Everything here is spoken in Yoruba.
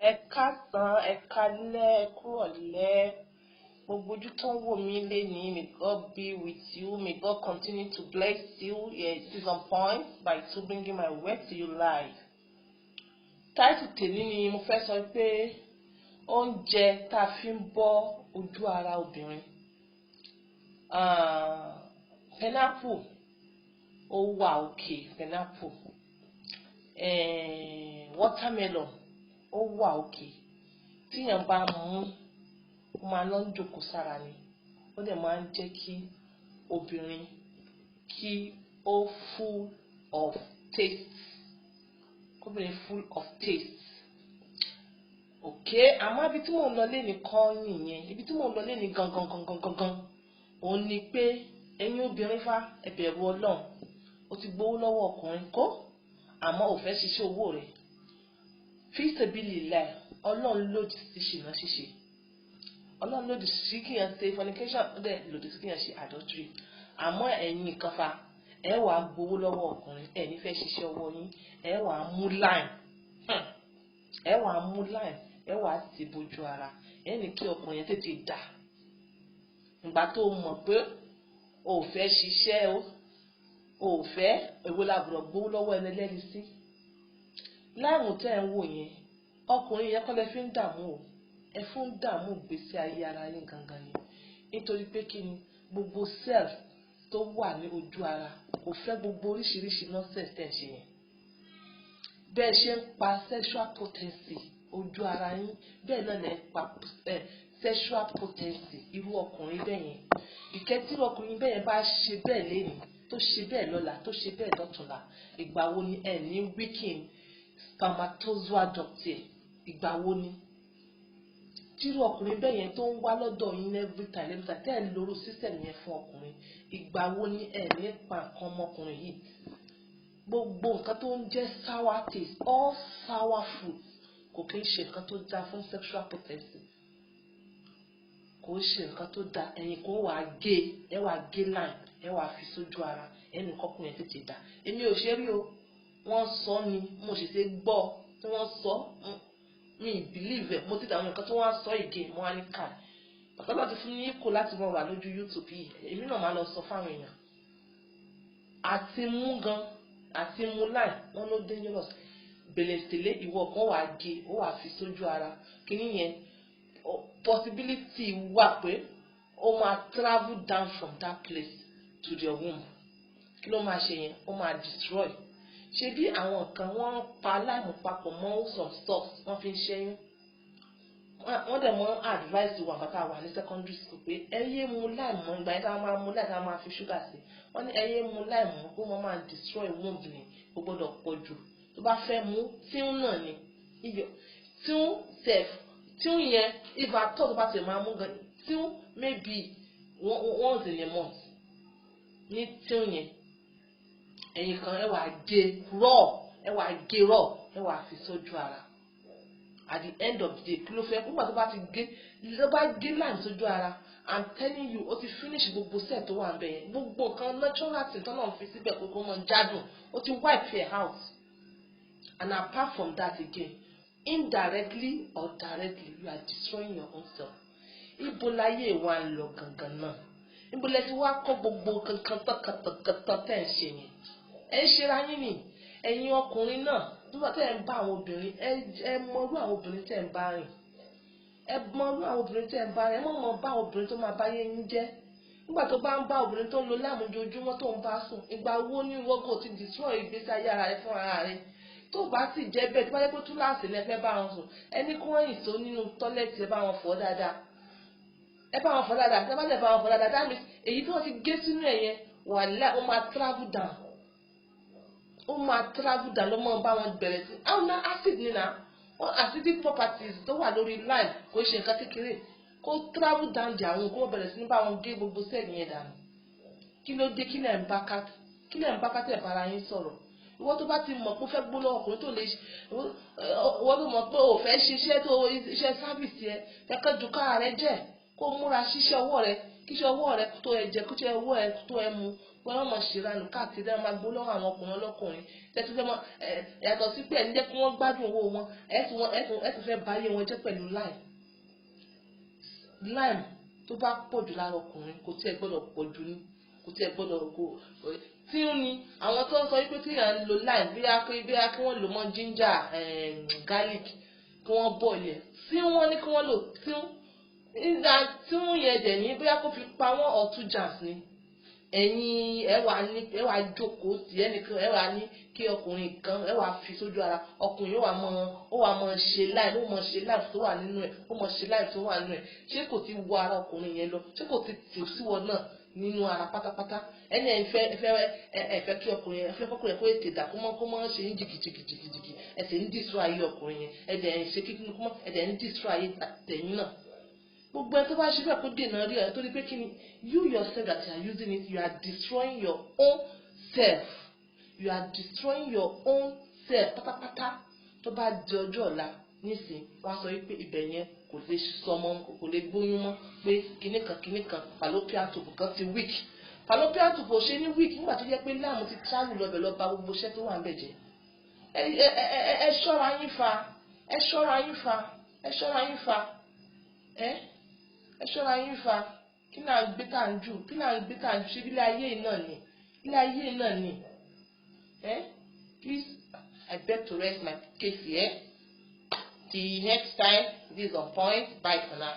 ẹ káàsán, ẹ káalẹ́, ẹ kúrọ̀lẹ́. Gbogbo ojú tó ń wò mí lénìí, may God be with you. May God continue to bless you. Yeah, it is on point by to bringing my word to you live. Táìtù tèmi ni mo fẹ́ sọ pé oúnjẹ tá a fi ń bọ́ ojú ara obìnrin. Pineapple ó wà òkè, pineapple. Watermelon ó wà òkè. Tíyàn bá mú ó máa lọ ń jókòó sára ni. Ó dẹ̀ máa ń jẹ́ kí obìnrin kí ó full of taste. Obìnrin full of taste. Okay, àmọ́ ibi tí mò ń lọ léni kan nìyẹn. Ibi tí mò ń lọ léni gangan. Òun ni pé ẹ̀yin obìnrin fa ẹ bẹ̀rù Ọlọ́run. O ti gbowó lọ́wọ́ ọkùnrin kó, àmọ́ ò fẹ́ ṣiṣẹ́ owó rẹ̀. Fi sabilillah, Ọlọ́run lòdì sí ṣìnà ṣíṣe. Ọlọ́run lòdì sí kíyàn ṣe fornication, ó dẹ̀ lòdì sí kíyàn ṣe adultery. Àmọ́ ẹ̀yin kan fa ẹ wà gbowó lọ́wọ́ ọkùnrin, ẹ ní fẹ́ ṣiṣẹ́ ọwọ́ yín, ẹ wà mú line. Ẹ wà sì bójú ara. Ẹ ní kí ọkùnrin tètè dà. Ìgbà tó mọ̀ pé o ò fẹ́ ṣiṣẹ́ o ò fẹ́ èwo làbúrò gbowó lọ́wọ́ ẹlẹ́lẹ́ni sí. Láàmú tẹ́ ẹ ń wò yẹn, ọkùnrin yẹn kọ́ lẹ fi ń dààmú o. Ẹ fún ń dààmú ìgbésí ayé ara yín gangan ni. Nítorí pé kí ni gbogbo cell tó wà ní ojú ara kò fẹ́ gbogbo oríṣiríṣi nonsense tẹ̀ ṣe yẹn. Bẹ́ẹ̀ ṣe ń pa sexual potency ojú ara yín, bẹ́ẹ̀ náà lẹ́ ń pa sexual potency irú ọkùnrin bẹ́ẹ̀ yẹn. Ìkẹ́tí ọkùnrin bẹ́ẹ̀ yẹn bá ṣe bẹ́ẹ̀ lénìí, tó ṣe bẹ́ẹ̀ lọ́la, tó ṣe bẹ́ẹ̀ lọ́tùnla, ìgbà wo ni ẹ ní weaken spermatozoa duct ẹ̀? Ìgbà wo ni? Tírú ọkùnrin bẹ́ẹ̀ yẹn tó ń wá lọ́dọ̀ yín every time tẹ́ ẹ̀ lóru system yẹn fún ọkùnrin, ìgbà wo ni ẹ ní pa nǹkan ọmọkùnrin yìí? Gbogbo nǹkan tó ń jẹ́ sour taste, all sour fruits kò kí ń ṣe nǹkan tó dáa fún sexual potency. Kò ń ṣe nǹkan tó dáa. Ẹ̀yin kò wá gé, ẹ wá gé line, ẹ wá fi sójú ara, ẹnì kọkùnrin tètè dà. Èmi ò ṣe rí o. Wọ́n sọ ni, mo sì ṣe gbọ́ tí wọ́n sọ. Mi believe ẹ̀. Mo ti dàwọn nǹkan tí wọ́n sọ ìgè mo wá ní káì. Bàbá bá ti fún ní kó láti mọ̀ wà lójú YouTube yìí. Èmi náà máa lọ sọ fáwọn èèyàn. Àti mú gan, àti mú line, wọ́n ló dangerous. Bẹ̀lẹ̀tẹ̀lé ìwọ kan wà gé, ó wà fi sójú ara. Kíní yẹn possibility wà pé ó máa travel down from that place to your womb. Kí ló máa ṣe yẹn? Ó máa destroy. Ṣé bí àwọn kan wọ́n pa láìmú papọ̀ mọ́ some stuff wọ́n fi ń ṣẹ́yún. Wọ́n dẹ̀ mọ́ advice wa bàtà wà ní secondary school pé ẹ yé mu láìmú, ìgbà yẹn ká máa mú láì ká máa fi ṣúgà sí. Wọ́n ní ẹ yé mu láìmú kó wọ́n máa destroy womb ni, ó gbọ́dọ̀ pọ̀ jù. Tó bá fẹ́ mú tíún náà ni iyọ̀ tíún yẹn ìbá tó bá ti máa mú gan tíún maybe once in a month ní tíún yẹn. Ẹ̀yin kan ẹ wà gé raw, ẹ wà fi sójú ara. At the end of the day kí ló fẹ́ kó gbà tó bá gé line sójú ara, I'm telling you, ó ti finish gbogbo set tó wà ń bẹ̀ yẹn. Gbogbo nǹkan natural thing tó náà fi síbẹ̀ kókó mọ́ jádùn, ó ti wipe your house. And apart from that again, indirectly or directly, you are destroying your own self. Ibo láyé wa ń lọ gangan náà. Ibo lẹ ti wá kọ́ gbogbo kankan tán tẹ́ ń ṣe yẹn. Ẹ ń ṣe ra yín ni. Ẹ̀yin ọkùnrin náà, nígbà tẹ́ ń bá àwọn obìnrin, ẹ mọrú àwọn obìnrin tẹ́ ń bá rìn. Ẹ mọrú àwọn obìnrin tẹ́ ń bá rìn. Ẹ mọ̀ bá obìnrin tó máa bá yé yín jẹ́. Nígbà tó bá ń bá obìnrin tó ń lo láàmújojúmọ́ tó ń bá sùn, ìgbà wo ni wọ́gò ti destroy ìgbésí ayé ara rẹ fún ara rẹ? Tó bá sì jẹ́ bẹ́ẹ̀ tí wọ́n yẹ kó túláàsì lẹ fẹ́ bá wọn sùn, ẹni kí wọ́n yìn tó nínú tọ́lẹ̀tì ẹ bá wọn fọ̀ dáadáa. Ẹ bá wọn fọ̀ dáadáa, tí wọ́n bá lè bá wọn fọ̀ dáadáa, dáàmì èyí tí wọ́n ti gé sínú ẹ̀yẹn wàláhì ó máa travel down. Ó máa travel down ló máa bá wọn bẹ̀rẹ̀ sí. Àwọn náà acid ni náà, acidic properties tó wà lórí line kò ṣe nǹkan kékeré. Kó travel down di àwọn kó bẹ̀rẹ̀ sí ní bá wọn gé gbogbo sẹ́ẹ̀lì yẹn dànù. Kí ló dé? Kí lẹ̀ ń bá ká tẹ̀ bára yín sọ̀rọ̀? Ìwọ tó bá ti mọ̀ pé ó fẹ́ gbóló ọkùnrin tó lè ṣe, ìwọ tó mọ̀ pé ó fẹ́ ṣiṣẹ́ tó iṣẹ́ sáfìsì ẹ, kẹ́kẹ́ ju kára rẹ jẹ́ kó múra ṣiṣẹ́ ọwọ́ rẹ, kí iṣẹ́ ọwọ́ rẹ tó ẹ jẹ, kí iṣẹ́ ọwọ́ rẹ tó ẹ mu, wọ́n mọ̀ ṣèrànù káàkiri ẹ̀ máa gbó lọ́wọ́ àwọn ọkùnrin ọlọ́kùnrin tẹ́tí fẹ́ mọ́ yàtọ̀ sí pé ẹ̀ ń jẹ́ kí wọ́n gbádùn owó wọn ẹ̀ tún fẹ́ báyé wọn jẹ́ pẹ̀lú láìm tó bá pọ̀ jù lára ọkùnrin kò tí ẹ gbọ́dọ̀ pọ̀ jù ní kò tí ẹ gbọ́dọ̀ tí ó ní àwọn tó ń sọ wípé tí yàn ń lo láìm bíyà kí wọ́n lò mọ́ ginger garlic kí wọ́n bọ̀ yẹ tí wọ́n ní kí wọ́n lò tí wọ́n yẹ dẹ̀ ní bóyá kó fi pa wọ́n ọ̀tún jams ni ẹ̀yin ẹ wà jókòó sí ẹnìkan ẹ wà ní kí ọkùnrin kan ẹ wà fi sójú ara ọkùnrin ó wà mọ ṣe láì ó mọ ṣe láì tó wà nínú ẹ ó mọ ṣe láì tó wà nínú ẹ ṣé kò ti wọ ara ọkùnrin yẹn lọ ṣé kò ti tì síwọ náà nínú ara pátápátá ẹni ẹfẹ kí ọkùnrin ẹfẹ fọkùnrin kó ètè dà kó mọ ṣe ń jìgìjìgìjìgì ẹsẹ ń dìsúra ayé ọkùnrin yẹn ẹdẹ ń ṣe kíkún kó mọ ẹdẹ ń dìsúra ayé tẹ̀yìn náà. Gbogbo ẹ tó bá ṣe bẹ́ẹ̀ kó dènà rí ẹ torí pé kí ni you yourself that you are using it you are destroying your own self pátápátá tó bá di ọjọ́ ọ̀la nísìnyí wọ́n á sọ wípé ibẹ̀ yẹn kò lè sọmọ kò lè gbóyún mọ́ pé kinní kan fallopian tube kan ti weak fallopian tube ò ṣe ní weak nígbà tó jẹ́ pé láàmú ti travel lọ́bẹ̀ lọ́ba gbogbo iṣẹ́ tó wà ń bẹ̀ jẹ́ ẹ ṣọ́ra yín fa ẹ ṣọ́ra yín fa kí náà gbé tá à ń jù ṣe bí ilé ayé náà ni please I beg to rest my case here till next time. This is On Point. Bye for now.